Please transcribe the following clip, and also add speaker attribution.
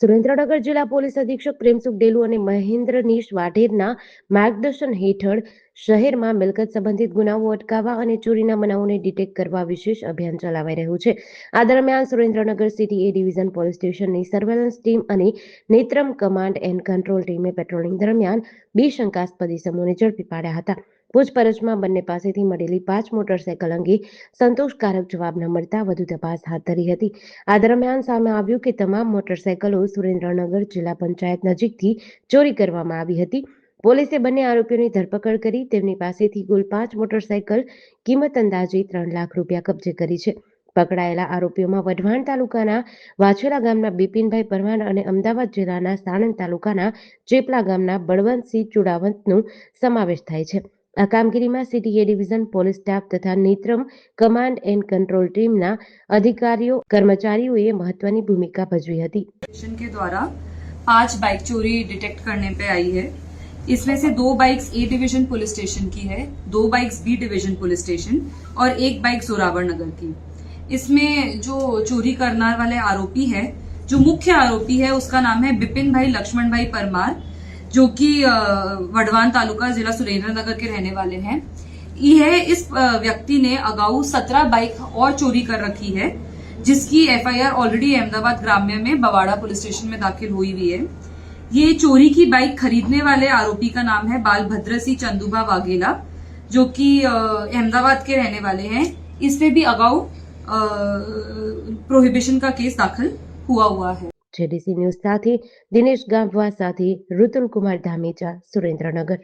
Speaker 1: સુરેન્દ્રનગર જિલ્લા પોલીસ અધિક્ષક પ્રેમસુખ ડેલુ અને મહેન્દ્રનીશ વાઢેરના માર્ગદર્શન હેઠળ શહેરમાં મિલકત સંબંધિત ગુનાઓ અટકાવવા અને ચોરીના બનાવોને ડિટેક્ટ કરવા વિશેષ અભિયાન ચલાવાઈ રહ્યું છે. આ દરમિયાન Surendranagar city A division police સ્ટેશનની સર્વેલન્સ ટીમ અને નેત્રમ કમાન્ડ એન્ડ કંટ્રોલ ટીમે પેટ્રોલિંગ દરમિયાન 2 શંકાસ્પદ ઇસમોને ઝડપી પાડ્યા હતા. પૂછપરછમાં બંને પાસેથી મળેલી 5 મોટરસાયકલ અંગે સંતોષકારક જવાબ ન મળતા વધુ તપાસ હાથ ધરી હતી. આ દરમિયાન સામે આવ્યું કે તમામ મોટરસાયકલો સુરેન્દ્રનગર જિલ્લા પંચાયત નજીકથી ચોરી કરવામાં આવી હતી. પોલીસે બંને આરોપીઓની ધરપકડ કરી તેમની પાસેથી કુલ 5 મોટરસાયકલ કિંમત અંદાજે 3 લાખ રૂપિયા કબજે કરી છે. પકડાયેલા આરોપીઓમાં વઢવાણ તાલુકાના વાછેલા ગામના બિપિનભાઈ પરમાર અને અમદાવાદ જિલ્લાના સાણંદ તાલુકાના ચેપલા ગામના બળવંતસિંહ ચુડાવતનો સમાવેશ થાય છે. આ કામગીરીમાં city A division police staff તથા Netram command and control team ना अधिकारियों कर्मचारियों ये महत्वनी भूमिका भजवी थी।
Speaker 2: के द्वारा 5 बाइक चोरी डिटेक्ट करने पे आई है। इसमें से 2 bikes A division police station की है, 2 bikes B division police station और 1 बाइक जोरावर नगर की। इसमें जो चोरी करने वाले आरोपी है, जो मुख्य आरोपी है उसका नाम है बिपिन भाई लक्ष्मण भाई परमार, जो कि वढ़वान तालुका जिला सुरेंद्रनगर के रहने वाले हैं। यह इस व्यक्ति ने अगाऊ 17 बाइक और चोरी कर रखी है, जिसकी एफआईआर ऑलरेडी अहमदाबाद ग्राम्य में बवाड़ा पुलिस स्टेशन में दाखिल हुई हुई है। ये चोरी की बाइक खरीदने वाले आरोपी का नाम है बालभद्र सिंह चंदूबा वाघेला, जो कि अहमदाबाद के रहने वाले हैं। इस पे भी अगाऊ प्रोहिबिशन का केस दाखिल हुआ है।
Speaker 1: जेडीसी न्यूज साथी दिनेश गामवा साथी ऋतुल कुमार धामीचा, सुरेंद्रनगर।